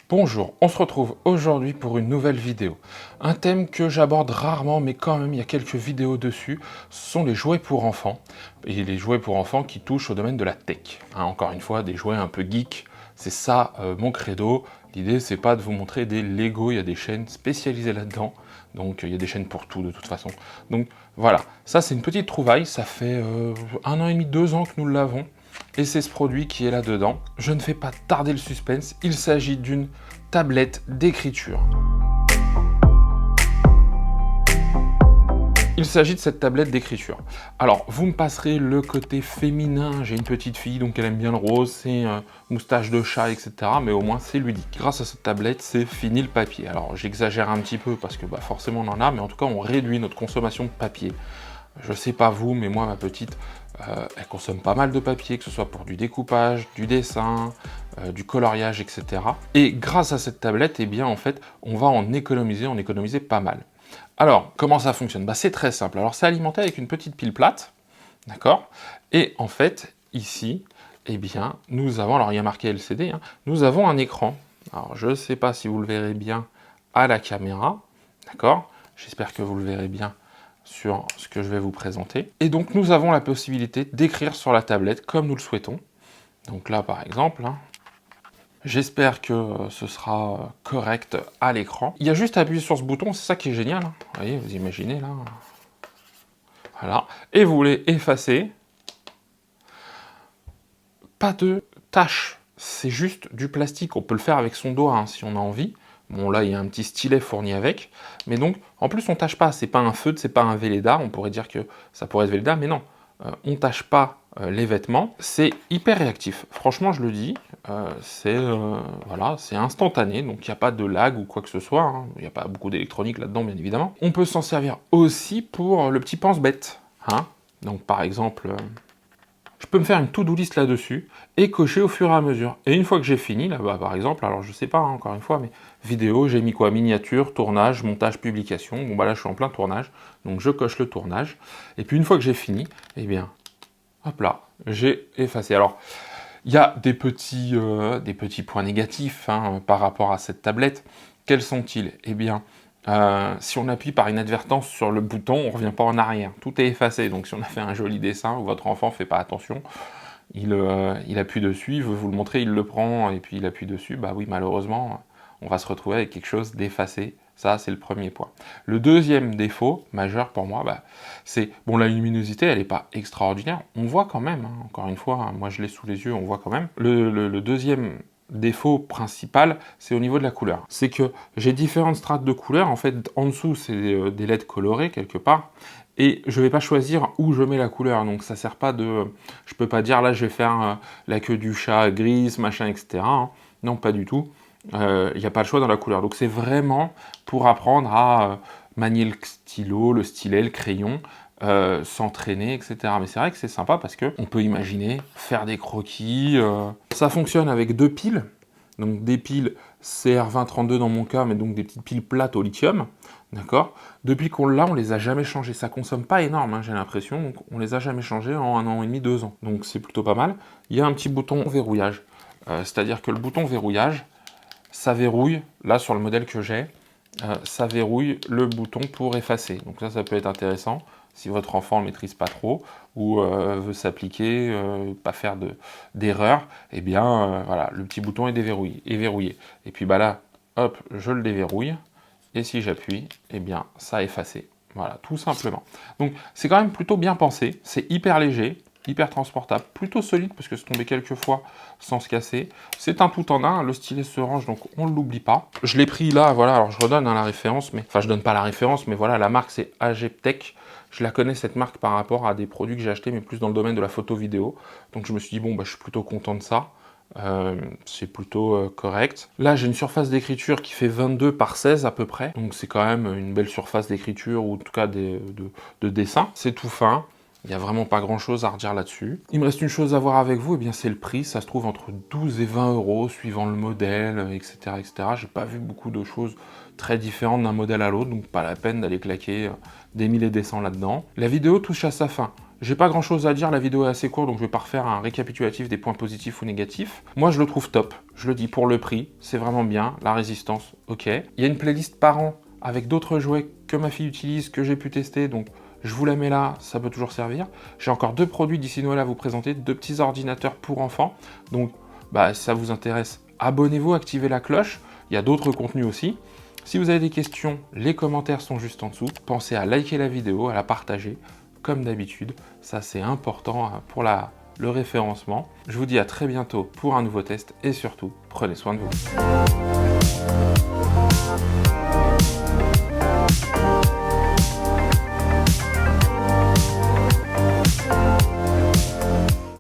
Bonjour, on se retrouve aujourd'hui pour une nouvelle vidéo. Un thème que j'aborde rarement, mais quand même il y a quelques vidéos dessus, ce sont les jouets pour enfants. Et les jouets pour enfants qui touchent au domaine de la tech. Encore une fois, des jouets un peu geeks, c'est ça mon credo. L'idée c'est pas de vous montrer des Lego, il y a des chaînes spécialisées là-dedans. Donc il y a des chaînes pour tout de toute façon. Donc voilà, ça c'est une petite trouvaille, ça fait 1 an et demi, 2 ans que nous l'avons. Et c'est ce produit qui est là-dedans. Je ne fais pas tarder le suspense, il s'agit d'une tablette d'écriture. Il s'agit de cette tablette d'écriture. Alors, vous me passerez le côté féminin, j'ai une petite fille, donc elle aime bien le rose, c'est moustache de chat, etc. Mais au moins, c'est ludique. Grâce à cette tablette, c'est fini le papier. Alors, j'exagère un petit peu parce que forcément on en a, mais en tout cas, on réduit notre consommation de papier. Je sais pas vous, mais moi, ma petite, elle consomme pas mal de papier, que ce soit pour du découpage, du dessin, du coloriage, etc. Et grâce à cette tablette, eh bien, en fait, on va en économiser pas mal. Alors, comment ça fonctionne? C'est très simple. Alors, c'est alimenté avec une petite pile plate, d'accord? Et en fait, ici, eh bien, nous avons, alors il y a marqué LCD, hein, nous avons un écran. Alors, je ne sais pas si vous le verrez bien à la caméra, d'accord? J'espère que vous le verrez bien sur ce que je vais vous présenter. Et donc, nous avons la possibilité d'écrire sur la tablette comme nous le souhaitons. Donc là, par exemple, hein, j'espère que ce sera correct à l'écran. Il y a juste à appuyer sur ce bouton, c'est ça qui est génial. Hein. Vous voyez, vous imaginez là. Voilà. Et vous voulez effacer. Pas de tâche. C'est juste du plastique. On peut le faire avec son doigt hein, si on a envie. Bon, là, il y a un petit stylet fourni avec. Mais donc, en plus, on tâche pas. C'est pas un feutre, c'est pas un Velleda. On pourrait dire que ça pourrait être Velleda, mais non. On tâche pas les vêtements. C'est hyper réactif. Franchement, je le dis. Voilà, c'est instantané. Donc, il n'y a pas de lag ou quoi que ce soit. Hein. Il n'y a pas beaucoup d'électronique là-dedans, bien évidemment. On peut s'en servir aussi pour le petit pense-bête. Hein. Donc, par exemple... je peux me faire une to-do list là-dessus et cocher au fur et à mesure. Et une fois que j'ai fini, là, par exemple, alors je sais pas, hein, encore une fois, mais vidéo, j'ai mis quoi? Miniature, tournage, montage, publication. Bon, là, je suis en plein tournage, donc je coche le tournage. Et puis, une fois que j'ai fini, eh bien, hop là, j'ai effacé. Alors, il y a des petits points négatifs hein, par rapport à cette tablette. Quels sont-ils? Eh bien, si on appuie par inadvertance sur le bouton, on ne revient pas en arrière. Tout est effacé. Donc si on a fait un joli dessin, ou votre enfant ne fait pas attention, il appuie dessus, il veut vous le montrer, il le prend, et puis il appuie dessus, oui, malheureusement, on va se retrouver avec quelque chose d'effacé. Ça, c'est le premier point. Le deuxième défaut majeur pour moi, c'est, bon, la luminosité, elle n'est pas extraordinaire. On voit quand même, hein, encore une fois, hein, moi je l'ai sous les yeux, on voit quand même. Le deuxième défaut principal, c'est au niveau de la couleur. C'est que j'ai différentes strates de couleurs. En fait, en dessous, c'est des LED colorés quelque part. Et je vais pas choisir où je mets la couleur. Donc ça sert pas de... je peux pas dire là, je vais faire la queue du chat grise, machin, etc. Hein. Non, pas du tout. Il n'y a pas le choix dans la couleur. Donc c'est vraiment pour apprendre à manier le stylo, le stylet, le crayon, s'entraîner, etc. Mais c'est vrai que c'est sympa parce qu'on peut imaginer faire des croquis. Ça fonctionne avec 2 piles. Donc des piles CR2032 dans mon cas, mais donc des petites piles plates au lithium. D'accord? Depuis qu'on l'a, on les a jamais changées. Ça consomme pas énorme, hein, j'ai l'impression. Donc on les a jamais changées en 1 an et demi, 2 ans. Donc c'est plutôt pas mal. Il y a un petit bouton verrouillage. C'est-à-dire que le bouton verrouillage, ça verrouille, là sur le modèle que j'ai, ça verrouille le bouton pour effacer. Donc ça peut être intéressant si votre enfant ne le maîtrise pas trop ou veut s'appliquer, pas faire d'erreur, eh bien voilà, le petit bouton est verrouillé. Et puis là, hop, je le déverrouille, et si j'appuie, eh bien ça a effacé. Voilà, tout simplement. Donc c'est quand même plutôt bien pensé, c'est hyper léger, hyper transportable, plutôt solide parce que c'est tombé quelques fois sans se casser. C'est un tout en un, le stylet se range donc on ne l'oublie pas. Je l'ai pris là, voilà, alors je redonne hein, la référence, mais enfin je donne pas la référence, mais voilà, la marque c'est Ageptech. Je la connais cette marque par rapport à des produits que j'ai achetés, mais plus dans le domaine de la photo vidéo. Donc je me suis dit, bon, je suis plutôt content de ça. C'est plutôt correct. Là, j'ai une surface d'écriture qui fait 22 par 16 à peu près. Donc c'est quand même une belle surface d'écriture, ou en tout cas de dessin. C'est tout fin. Il n'y a vraiment pas grand chose à redire là-dessus. Il me reste une chose à voir avec vous, et bien c'est le prix. Ça se trouve entre 12 et 20 euros, suivant le modèle, etc. etc. J'ai pas vu beaucoup de choses très différentes d'un modèle à l'autre, donc pas la peine d'aller claquer des 1000 et des cents là-dedans. La vidéo touche à sa fin. J'ai pas grand chose à dire, la vidéo est assez courte, donc je vais pas refaire un récapitulatif des points positifs ou négatifs. Moi, je le trouve top. Je le dis pour le prix, c'est vraiment bien. La résistance, ok. Il y a une playlist parents avec d'autres jouets que ma fille utilise, que j'ai pu tester, donc je vous la mets là, ça peut toujours servir. J'ai encore 2 produits d'ici Noël à vous présenter, 2 petits ordinateurs pour enfants. Donc, si ça vous intéresse, abonnez-vous, activez la cloche. Il y a d'autres contenus aussi. Si vous avez des questions, les commentaires sont juste en dessous. Pensez à liker la vidéo, à la partager, comme d'habitude. Ça, c'est important pour le référencement. Je vous dis à très bientôt pour un nouveau test et surtout, prenez soin de vous.